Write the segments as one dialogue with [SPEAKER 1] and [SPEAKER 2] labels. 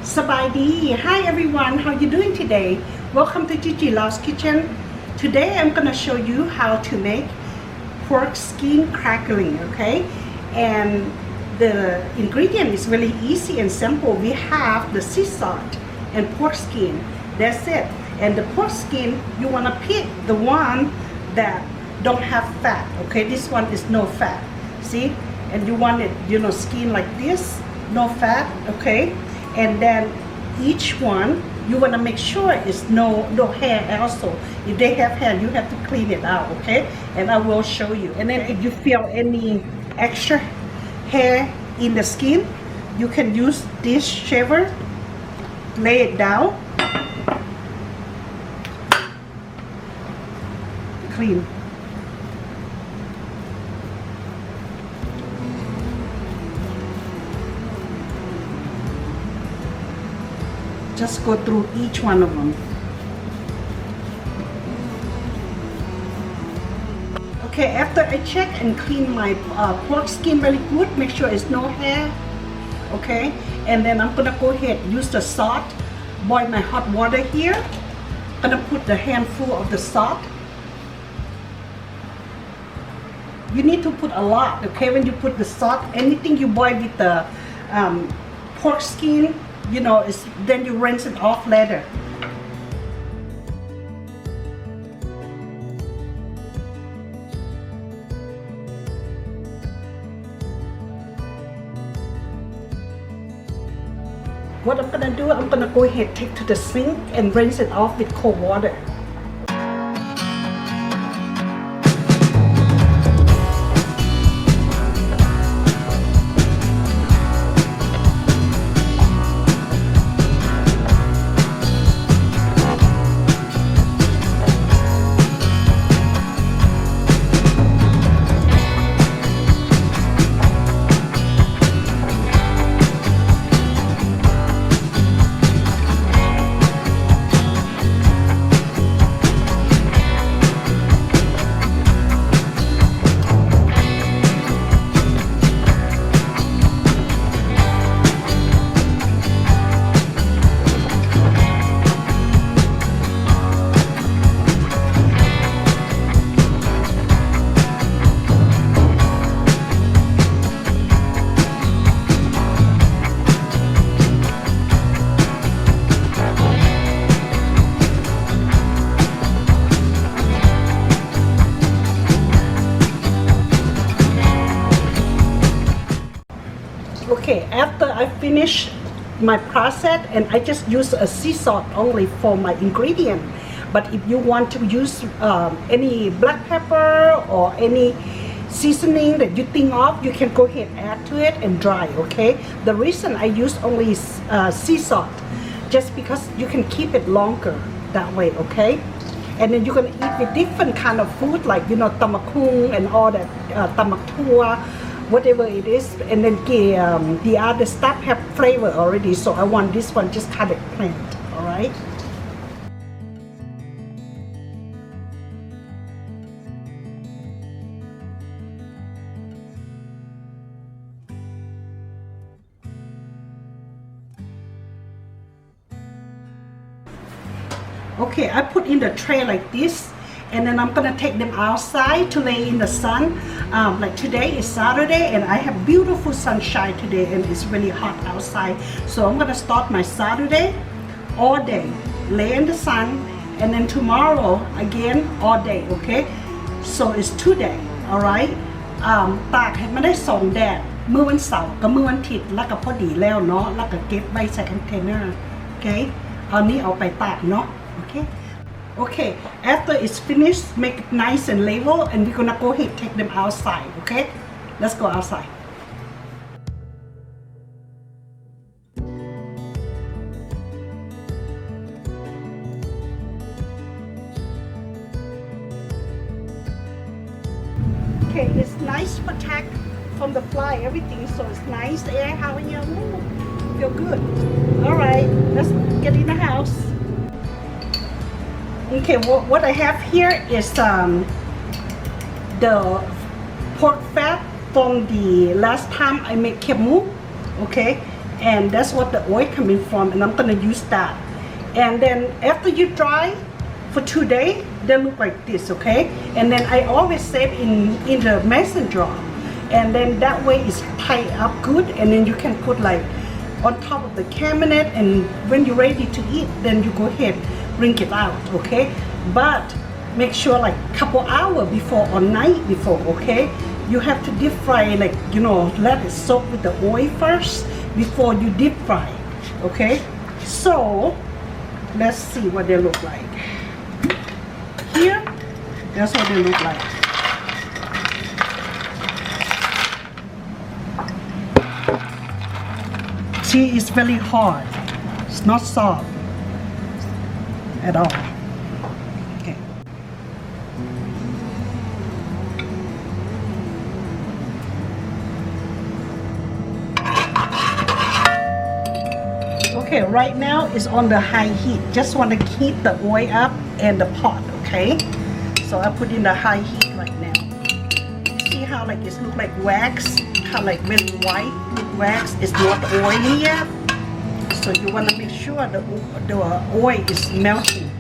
[SPEAKER 1] Sabadi. Hi everyone, how you doing today? Welcome to Gigi Love's Kitchen. Today I'm gonna show you how to make pork skin crackling, okay? And the ingredient is really easy and simple. We have the sea salt and pork skin. That's it. And the pork skin, you wanna pick the one that don't have fat, okay? This one is no fat, see? And you want it, skin like this, no fat, okay? And then each one, you want to make sure it's no hair also. If they have hair, you have to clean it out, okay? And I will show you. And then if you feel any extra hair in the skin, you can use this shaver, lay it down, clean. Just go through each one of them. Okay, after I check and clean my pork skin really good, make sure it's no hair, okay? And then I'm gonna go ahead and use the salt, boil my hot water here. I'm gonna put the handful of the salt. You need to put a lot, okay? When you put the salt, anything you boil with the pork skin, then you rinse it off later. What I'm gonna do, I'm gonna go ahead, take to the sink and rinse it off with cold water. Okay, after I finish my process, and I just use a sea salt only for my ingredient. But if you want to use any black pepper or any seasoning that you think of, you can go ahead and add to it and dry, okay? The reason I use only sea salt, just because you can keep it longer that way, okay? And then you're gonna eat with different kind of food like, tamakung and all that, tamaktua, whatever it is, and then the other stuff have flavor already, so I want this one just kind of plain, all right? Okay, I put in the tray like this, and then I'm gonna take them outside to lay in the sun. Like today is Saturday and I have beautiful sunshine today and it's really hot outside. So I'm gonna start my Saturday all day, lay in the sun, and then tomorrow again all day, okay? So it's 2 days, all right? ตากให้มันได้2 แดด มื้อวันเสาร์กับมื้อวันอาทิตย์แล้วก็พอดีแล้วเนาะ แล้วก็เก็บไว้ใส่คอนเทนเนอร์ okay? เอานี้เอาไปตากเนาะ okay? Okay, after it's finished, make it nice and label, and we're gonna go ahead and take them outside, okay? Let's go outside. Okay, it's nice protect from the fly, everything, so it's nice air. How are you? Feel good. All right, let's get in the house. Okay, what I have here is the pork fat from the last time I made kemu, okay, and that's what the oil coming from, and I'm gonna use that. And then after you dry for 2 days, they look like this, okay? And then I always save in the mason jar, and then that way it's tied up good, and then you can put like on top of the cabinet, and when you're ready to eat, then you go ahead bring it out, okay? But make sure like couple hours before or night before, okay? You have to deep fry, like, you know, let it soak with the oil first before you deep fry, okay? So let's see what they look like. Here, that's what they look like. See, it's very hard. It's not soft at all. Okay. Okay, right now it's on the high heat. Just want to heat the oil up and the pot, okay? So I put in the high heat right now. See how like it look like wax? How like very white with wax, it's not oily yet. So you want to make sure the oil is melting.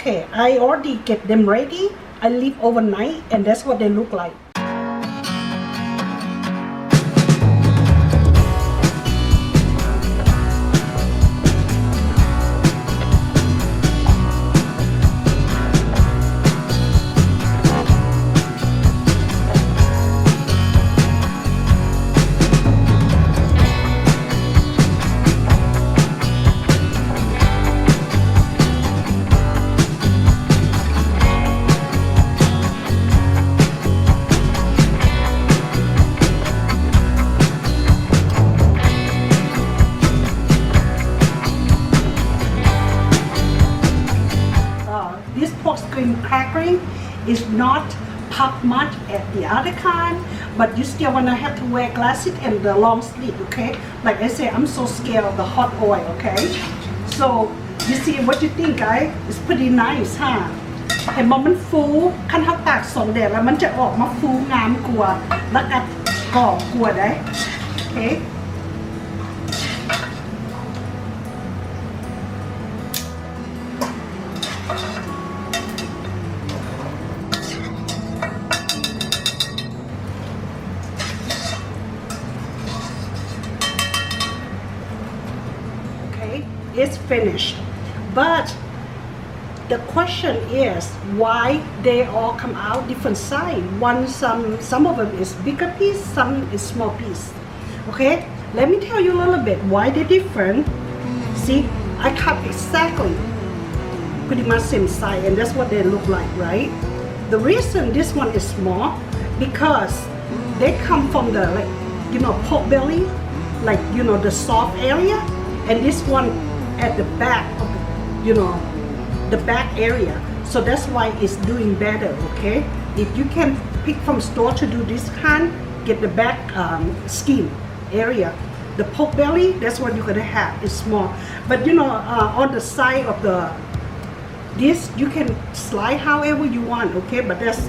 [SPEAKER 1] Okay, I already get them ready. I leave overnight, and that's what they look like. This pork skin crackling is not puffed much at the other kind, but you still wanna have to wear glasses and the long sleeve, okay? Like I say, I'm so scared of the hot oil, okay? So you see, what you think, guys? It's pretty nice, huh? เห็นบอกมันฟูขั้นเขาตากสองแดดแล้วมันจะออกมาฟูงามกว่าแล้วก็กรอบกว่าได้โอเค It's finished, but the question is why they all come out different size. Some of them is bigger piece, some is small piece. Okay, let me tell you a little bit why they're different. See, I cut exactly pretty much same size, and that's what they look like, right? The reason this one is small because they come from the, like, you know, pork belly, like, you know, the soft area, and this one at the back of the, you know, the back area. So that's why it's doing better, okay? If you can pick from store to do this kind, get the back skin area. The pork belly, that's what you're gonna have. It's small, but you know, on the side of this you can slide however you want, okay, but that's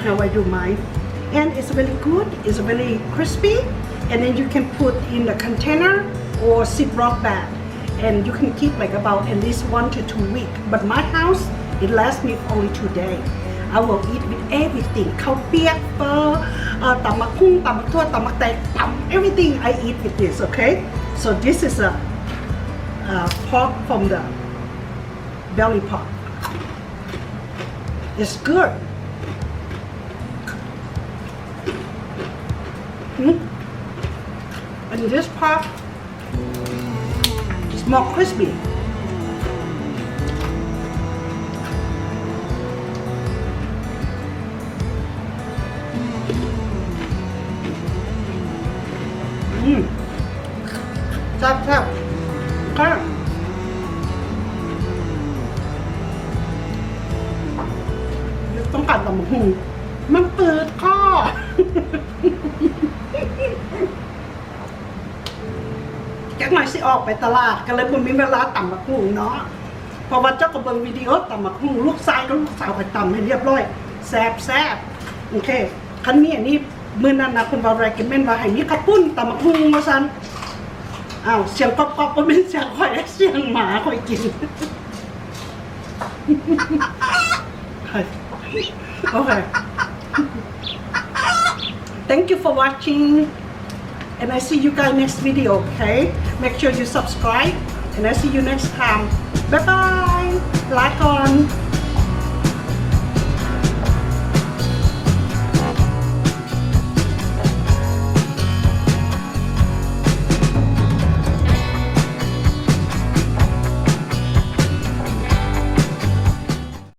[SPEAKER 1] how I do mine. And it's very good, it's very crispy, and then you can put in the container or ziploc bag, and you can keep like about at least 1 to 2 weeks. But my house, it lasts me only 2 days. I will eat with everything. Khao piak, pho, tamak khung, tamak tua, tamak tay, everything I eat with this, okay? So this is a pork from the belly pork. It's good. And this part is more crispy. Tap. Okay.ต้องกัดกับหมูหูมันเปิดข้อ จักหน่อยสิออกไปตลาดก็เลยบ่มีเวลาตำบักหุ่งเนาะเพราะว่าเจ้าก็เบิ่งวิดีโอตำบักหุ่งลูกชายกับลูกสาวไปตำให้เรียบร้อยแซ่บโอเคคันนี้อันนี้มื้อนั้นนะคุณว่าอะไรกินแม่นว่าให้มีข้าวปุ้นตำบักหุ่งว่าซั่นอ้าวเสียงก๊อบๆบ่แม่นเสียงข่อยเสียงหมาข่อยกิน Okay. Thank you for watching, and I see you guys next video, okay? Make sure you subscribe, and I see you next time. Bye bye. Like on.